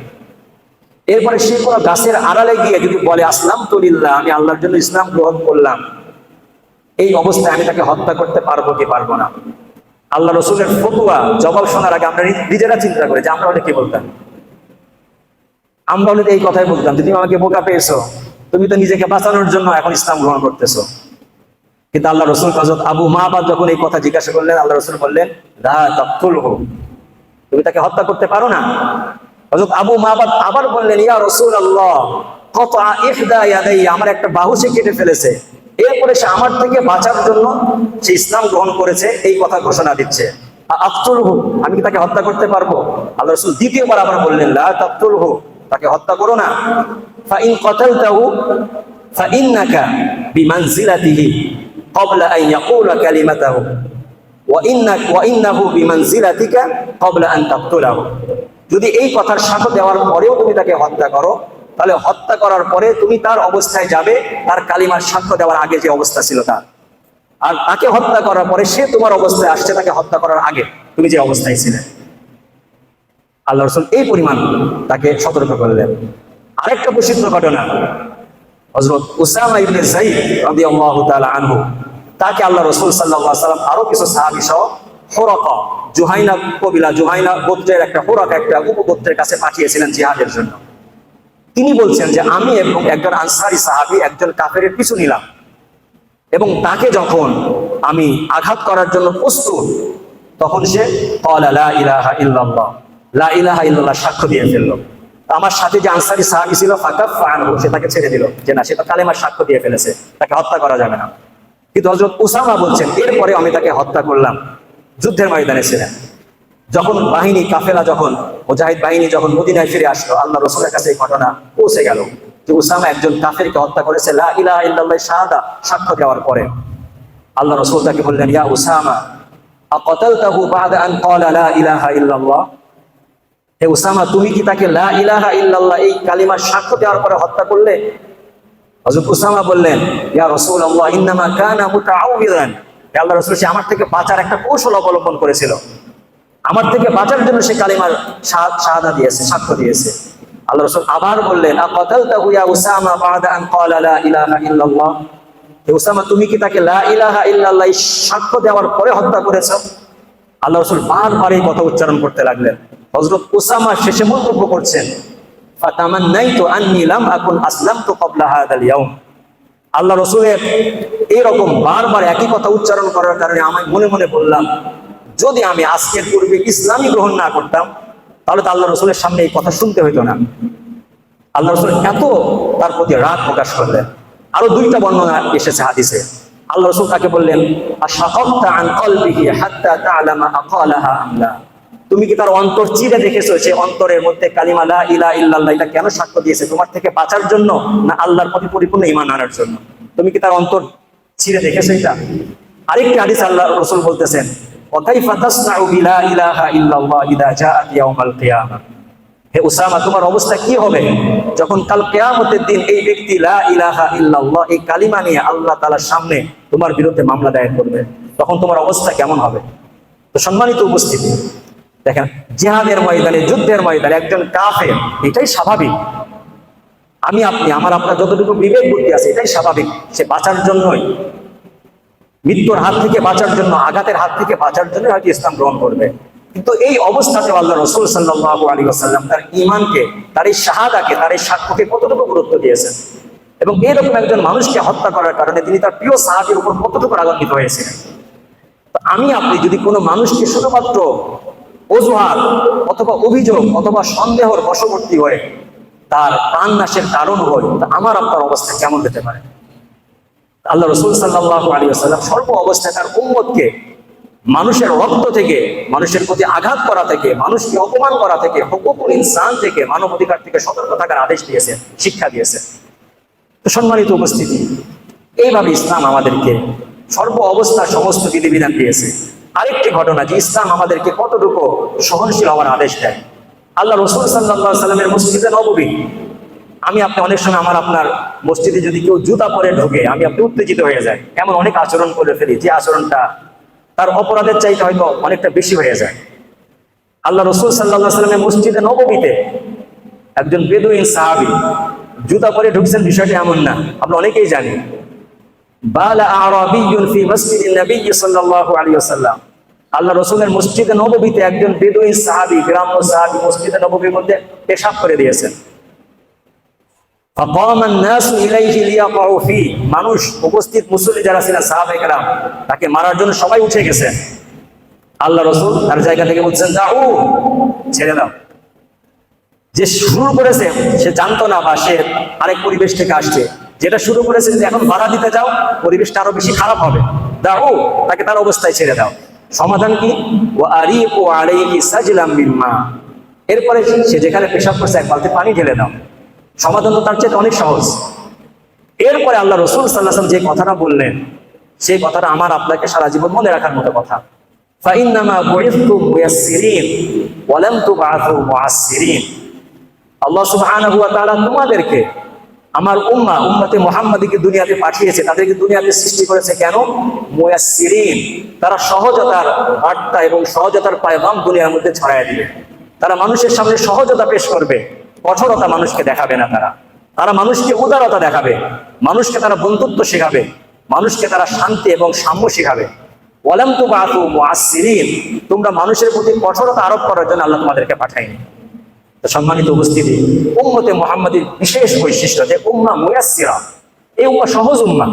এরপরে সে কোনো গাছের আড়ালে গিয়ে যদি বলে আসলামতু লিল্লাহ, আমি আল্লাহর জন্য ইসলাম গ্রহণ করলাম, এই অবস্থায় আমি তাকে হত্যা করতে পারবো কি পারবো না? আল্লাহ রসুলের ফতোয়া জবাব শোনার আগে আমরা নিজেরা চিন্তা করি যে আমরা হলে কি বলতাম। আমরা হলে এই কথাই বলতাম যে তুমি আমাকে বোকা পেয়েছো, তুমি তো নিজেকে বাঁচানোর জন্য এখন ইসলাম গ্রহণ করতেছো। কিন্তু আল্লাহ রসুল হযরত আবু মা'বাদ যখন এই কথা জিজ্ঞাসা করলেন, আল্লাহ রসুল বললেন, লা তাকতুলহু, তুমি তাকে হত্যা করতে পারো না। হযরত আবু মা'বাদ আবার বললেন, ইয়া রাসূলুল্লাহ, কাতা ইহদা ইয়াদাইয়া, আমার একটা বাহু সে কেটে ফেলেছে, এরপরে সে আমার থেকে বাঁচার জন্য সে ইসলাম গ্রহণ করেছে, এই কথা ঘোষণা দিচ্ছে, আক্তুলহু, আমি কি তাকে হত্যা করতে পারবো? আল্লাহ রাসূল দ্বিতীয়বার আবার বললেন, লা তাকতুলহু, তাকে হত্যা করো না। ফাইন কাতালতাহু ফাইন্নাকা বিমানজিলাতিহি ক্বাবলা আন ইয়াকুলা কালিমাতাহু ওয়া ইন্নাহু বিমানজিলাতিকা ক্বাবলা আন তাকতুলাহু, যদি এই কথার সাক্ষ্য দেওয়ার পরেও তুমি তাকে হত্যা করো, তাহলে হত্যা করার পরে তুমি তার অবস্থায় যাবে তার কালিমার সাক্ষ্য দেওয়ার আগে যে অবস্থা ছিল তার, আর তাকে হত্যা করার পরে সে তোমার অবস্থায় আসছে তাকে হত্যা করার আগে তুমি যে অবস্থায় ছিলে। আল্লাহ রাসূল এই পরিমাণ তাকে সতর্ক করলেন। আরেকটা প্রসিদ্ধ ঘটনা, হযরত উসামা ইবনে যায়েদ রাদিয়াল্লাহু তাআলা আনহু, তাকে আল্লাহ রাসূল সাল্লাল্লাহু আলাইহি ওয়াসাল্লাম আরো কিছু সাহাবী সহ হুরাকা, জুহাইনা কবিলা, জুহাইনা গোত্রের একটা হুরাকা, একটা উপগোত্রের কাছে পাঠিয়েছিলেন জিহাদের জন্য। তিনি বলছেন যে আমি এবং একজন আনসারী সাহাবী একজন কাফেরের পিছু নিলাম, এবং তাকে যখন আমি আঘাত করার জন্য প্রস্তুত, তখন সে ক্বালা লা ইলাহা ইল্লাল্লাহ, লা ইলাহা ইল্লাল্লাহ সাক্ষ্য দিয়ে ফেললো। আমার সাথে যে আনসারী সাহাবী ছিল ফাকাফা আনহু, সে তাকে ছেড়ে দিল, যে না, সে তো কালেমার সাক্ষ্য দিয়ে ফেলেছে, তাকে হত্যা করা যাবে না। কিন্তু হযরত উসামা বলছেন, এরপরে আমি তাকে হত্যা করলাম, যুদ্ধের ময়দানে ছিলেন। যখন বাহিনী কাফেলা, যখন মুজাহিদ বাহিনী যখন মদিনায় ফিরে আসলো, আল্লাহ রাসূলের কাছে এই ঘটনা পৌঁছে গেল যে উসামা একজন কাফেরকে হত্যা করেছে লা ইলাহা ইল্লাল্লাহ শাহাদা সাক্ষ্য দেওয়ার পরে। আল্লাহ রাসূল তাকে বললেন, ইয়া উসামা, আকাতালতাহু বা'দা আন ক্বালা লা ইলাহা ইল্লাল্লাহ, হে উসামা, তুমি কি তাকে লা ইলাহা ইল্লাল্লাহ এই কালিমার সাক্ষ্য দেওয়ার পরে হত্যা করলে? হযরত উসামা বললেন, ইয়া রাসূলুল্লাহ, ইন্নামা কানা মুতাআউযিরান, হে আল্লাহর রাসূল, সে আমার থেকে বাঁচার একটা কৌশল অবলম্বন করেছিল, আমার থেকে বাঁচার জন্য সে কালিমার শাহাদা দিয়েছে, সাক্ষ্য দিয়েছে। আল্লাহ রাসূল আবার বললেন, আকাতালতাহু ইয়া উসামা বা'দা আন ক্বালা লা ইলাহা ইল্লাল্লাহ, হে উসামা, তুমি কি তাকে লা ইলাহা ইল্লাল্লাহ সাক্ষ্য দেওয়ার পরে হত্যা করেছো? আল্লাহ রাসূল বারবার এই কথা উচ্চারণ করতে লাগলেন। হযরত উসামা শেষে মন্তব্য করছেন, ফাতামান্নাইতু আন্নী লাম আকুন আসলামতু ক্বাবলা হাযাল ইয়াউম, আল্লাহ রাসূলের এইরকম বারবার একই কথা উচ্চারণ করার কারণে আমি মনে মনে বললাম, যদি আমি আজকের পূর্বে ইসলামই গ্রহণ না করতাম তাহলে তো আল্লাহ রসুলের সামনে এই কথা শুনতে হইতো না। আল্লাহ রসুল এত তার প্রতি রাগ প্রকাশ করলেন। আরো দুইটা বর্ণনা এসেছে হাদিসে। আল্লাহ রসুল তাকে বললেন, আশাকাকতা আন কলবিহি হাত্তা তা'লামা আকালাহা আম লা। তুমি কি তার অন্তর চিরে দেখেছো, সে অন্তরের মধ্যে কালিমা লা ইলাহা ইল্লাল্লাহ এটা কেন সাক্ষ্য দিয়েছে, তোমার থেকে বাঁচার জন্য না আল্লাহর প্রতি পরিপূর্ণ ঈমান আনার জন্য? তুমি কি তার অন্তর চিরে দেখেছো এটা? আরেকটি হাদিস আল্লাহ রসুল বলতেছেন, ওয়া কাইফা তাসনাউ বিলা ইলাহা ইল্লাল্লাহ ইযা জাআত ইয়াউমাল কিয়ামাহ। হে উসামা, তোমার অবস্থা কি হবে যখন কাল কিয়ামতের দিন এই ব্যক্তি লা ইলাহা ইল্লাল্লাহ এই কালিমা নিয়ে আল্লাহ তাআলার সামনে তোমার বিরুদ্ধে মামলা দায়ের করবে, তখন তোমার অবস্থা কেমন হবে? তো সম্মানিত উপস্থিতি, দেখেন জিহাদের ময়দানে, যুদ্ধের ময়দানে একজন কাফের, এটাই স্বাভাবিক। আমি আপনি, আমার আপনার যতটুকু বিবেক বুদ্ধি আছে এটাই স্বাভাবিক, সে বাঁচার জন্যই, মৃত্যুর হাত থেকে বাঁচার জন্য, আঘাতের হাত থেকে বাঁচার জন্য হয়তো ইসলাম গ্রহণ করবে। কিন্তু এই অবস্থাতে আল্লাহ রাসূল সাল্লাল্লাহু আলাইহি ওয়াসাল্লাম তার ঈমানকে, তার এই শাহাদাকে, তার এই সাক্ষ্যকে কতটুকু গুরুত্ব দিয়েছেন, এবং এরকম একজন মানুষকে হত্যা করার কারণে তিনি তার প্রিয় সাহাবীর উপর কতটুকু রাগান্বিত হয়েছিলেন। তো আমি আপনি যদি কোনো মানুষকে শুধুমাত্র অজুহাত অথবা অভিযোগ অথবা সন্দেহর বশবর্তী হয়ে তার প্রাণ নাশের কারণ হয়, তা আমার আপনার অবস্থা কেমন হতে পারে? আল্লাহ রাসূল সাল্লাল্লাহু আলাইহি ওয়াসাল্লাম সর্ব অবস্থায় তার উম্মতকে মানুষের রক্ত থেকে, মানুষের প্রতি আঘাত করা থেকে, মানুষকে অপমান করা থেকে, হুকুকুল ইনসান থেকে, মানব অধিকার থেকে সতর্ক থাকার আদেশ দিয়েছে, শিক্ষা দিয়েছে। তো সম্মানিত উপস্থিতি, এইভাবে ইসলাম আমাদেরকে সর্ব অবস্থার সমস্ত বিধিবিধান দিয়েছে। আরেকটি ঘটনা যে ইসলাম আমাদেরকে কতটুকু সহনশীল হওয়ার আদেশ দেয়। আল্লাহ রাসূল সাল্লাল্লাহু আলাইহি ওয়াসাল্লামের মসজিদে নববী, আমি আপনি অনেক সময় আমার আপনার মসজিদে যদি কেউ জুতা পরে ঢোকে, আমি আপনি উত্তেজিত হয়ে যায়, এমন অনেক আচরণ করে ফেলি যে আচরণটা তার অপরাধের চাইতে হয়তো অনেকটা বেশি হয়ে যায়। আল্লাহ রাসূল সাল্লাল্লাহু আলাইহি ওয়াসাল্লামের মসজিদে নববীতে একজন বেদুইন সাহাবী জুতা পরে ঢুকছেন, বিষয়টি এমন না, আমরা অনেকেই জানি। বালা আরাবিয়্যুন ফি মসজিদিন নবী সাল্লাল্লাহু আলাইহি ওয়াসাল্লাম, আল্লাহ রাসূলের মসজিদে নববীতে একজন বেদুইন সাহাবী, গ্রাম্য সাহাবী মসজিদে নববীর মধ্যে পেশাব করে দিয়েছেন। ফাকামা আন-নাসু ইলাইহি লিয়াকাউ ফি, মানুষ, উপস্থিত মুসল্লি যারা ছিলেন সাহাবায়ে কেরাম, তাকে মারার জন্য সবাই উঠে গেছেন। আল্লাহ রাসূল তার জায়গা থেকে বলছেন, দাও, ছেড়ে দাও। যে শুরু করেছে সে জানতো না, বা সে আরেক পরিবেশ থেকে আসছে, যেটা শুরু করেছে যে এখন বাধা দিতে যাও পরিবেশটা আরো বেশি খারাপ হবে, দাও, তাকে তার অবস্থায় ছেড়ে দাও। সমাধান কি? ওয়া আরিকু আলাইহি সাজলাম মিন মা, এরপরে সে যেখানে পেশাব করছে এক বালতি পানি ঢেলে দাও। সমাধান তো তার চেয়ে অনেক সহজ। এরপরে আল্লাহ রাসূল সাল্লাল্লাহু আলাইহি ওয়াসাল্লাম যে কথাটা বললেন, সেই কথাটা আমার আপনাকে সারা জীবন মনে রাখার মতো কথা। ফাইন্নামা বুইসতুম মুয়াসসিরিন ওয়া লাম তুবআথু মুআসসিরিন, আল্লাহ সুবহানাহু ওয়া তাআলা তোমাদেরকে, আমার উম্মতে মুহাম্মাদীকে দুনিয়াতে পাঠিয়েছে, তাদেরকে দুনিয়াতে সৃষ্টি করেছে কেন? মুয়াসসিরিন, তারা সহজতার বার্তা এবং সহজতার পয়গাম দুনিয়ার মধ্যে ছড়ায় দিবে। তারা মানুষের সামনে সহজতা পেশ করবে, কঠোরতা মানুষকে দেখাবে না। তারা মানুষকে উদারতা দেখাবে, মানুষকে তারা বন্ধুত্ব শেখাবে, মানুষকে তারা শান্তি এবং সাম্য শেখাবে। ওয়ালাম তুবআথু মুআসসিরিন, তোমরা মানুষের প্রতি কঠোরতা আরোপ করার জন্য আল্লাহ তোমাদেরকে পাঠায়নি। তো সম্মানিত উপস্থিতি, উম্মতে মুহাম্মাদীর বিশেষ বৈশিষ্ট্য যে উম্মাহ মুয়াসসিরা, এই উম্মাহ সহজ উম্মাহ।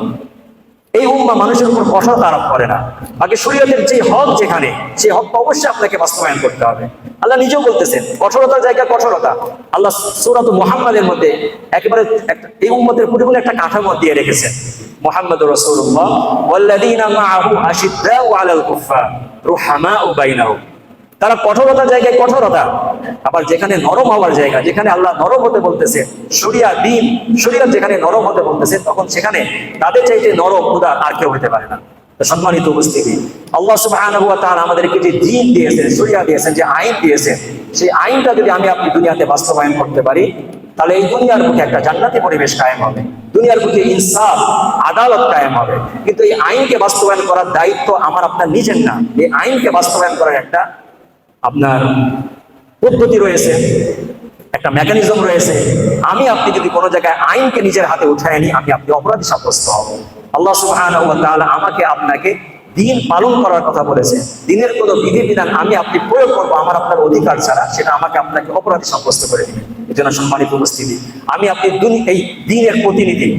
এই উম্মাহ মানুষের উপর কঠোরতা আরোপ করে না। বাকি শরীয়তের যে হক, যেখানে সেই হক অবশ্যই আপনাকে বাস্তবায়ন করতে হবে। আল্লাহ নিজেও বলতেছেন কঠোরতার জায়গায় কঠোরতা। আল্লাহ সূরাত মুহাম্মাদের মধ্যে একেবারে এই উম্মতের পরিপূর্ণ একটা কাঠামো দিয়ে রেখেছেন। মুহাম্মাদুর রাসূলুল্লাহ ওয়াল্লাযীনা মাআহু আশিদ্দাউ আলাল কুফফার রুহামাউ বাইনাহুম, তারা কঠোরতার জায়গায় কঠোরতা, আবার যেখানে নরম হওয়ার জায়গা, যেখানে আল্লাহ নরম হতে বলতেছে, শরিয়া দ্বীন শরিয়ত যেখানে নরম হতে বলতেছে, তখন সেখানে তাদের চাইতে নরম উদার আর কেউ হতে পারে না। সম্মানিত উপস্থিতি, আল্লাহ সুবহানাহু ওয়া তাআলা আমাদেরকে যে দ্বীন দিয়েছেন, শরিয়া দিয়েছেন, যে আইন দিয়েছেন, সেই আইনটা যদি আমি আপনি দুনিয়াতে বাস্তবায়ন করতে পারি, তাহলে এই দুনিয়ার বুকে একটা জান্নাতি পরিবেশ কায়েম হবে, দুনিয়ার বুকে ইনসাফ, আদালত কায়েম হবে। কিন্তু এই আইনকে বাস্তবায়ন করার দায়িত্ব আমার আপনার নিজের না। এই আইনকে বাস্তবায়ন করার একটা আপনার পদ্ধতি রয়েছে, একটা মেকানিজম রয়েছে। আমি আপনি যদি কোনো জায়গায় আইনকে নিজের হাতে উঠায় নি, আমি আপনি অপরাধী সাব্যস্ত হব। আল্লাহ সুবহানাহু ওয়া তাআলা আমাকে আপনাকে দিন পালন করার কথা বলেছে। দিনের কোনো বিধিবিধান আমি আপনি প্রয়োগ করবো আমার আপনার অধিকার ছাড়া, সেটা আমাকে আপনাকে অপরাধী সাব্যস্ত করে দিবে। এই জন্য সম্মানিত উপস্থিতি, আমি আপনি এই দিনের প্রতিনিধি,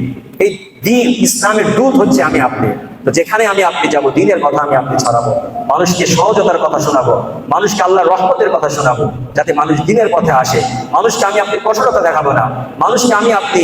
এই দিন ইসলামের দূত হচ্ছে আমি আপনি। তো যেখানে আমি আপনি যাব, দিনের কথা আমি আপনি ছড়াবো, মানুষকে সহজতার কথা শোনাবো, মানুষকে আল্লাহর রহমতের কথা শোনাবো, যাতে মানুষ দিনের পথে আসে। মানুষকে আমি আপনি কঠোরতা দেখাবো না, মানুষকে আমি আপনি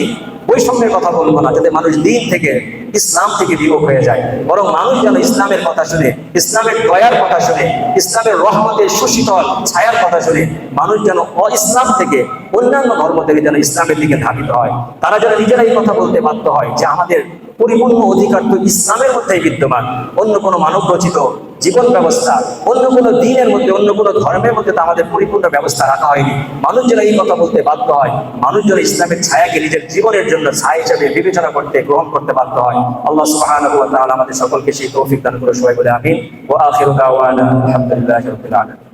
বৈষম্যের কথা বলবো না, যাতে মানুষ দিন থেকে, ইসলাম থেকে বিমুখ হয়ে যায়। বরং মানুষ যেন ইসলামের কথা শুনে, ইসলামের দয়ার কথা শুনে, ইসলামের রহমতের সুশীতল ছায়ার কথা শুনে মানুষ যেন ইসলাম থেকে, অন্যান্য ধর্ম থেকে যেন ইসলামের দিকে ধাবিত হয়। তারা যেন নিজেরাই কথা বলতে বাধ্য হয় যে আমাদের পরিপূর্ণ অধিকার তো ইসলামের মধ্যেই বিদ্যমান, অন্য কোনো মানব রচিত জীবন ব্যবস্থা, অন্য কোনো দিনের মধ্যে, অন্য কোনো ধর্মের মধ্যে তো আমাদের পরিপূর্ণ ব্যবস্থা রাখা হয়নি। মানুষ যেন এই কথা বলতে বাধ্য হয়, মানুষ যেন ইসলামের ছায়াকে নিজের জীবনের জন্য ছায়া হিসেবে বিবেচনা করতে, গ্রহণ করতে বাধ্য হয়। আল্লাহ সুবহানাহু ওয়া তাআলা আমাদের সকলকে সেই তৌফিক দান করে, সবাই বলে আমিন। ওয়া আখিরু দাওয়ানা আলহামদুলিল্লাহি রাব্বিল আলামিন।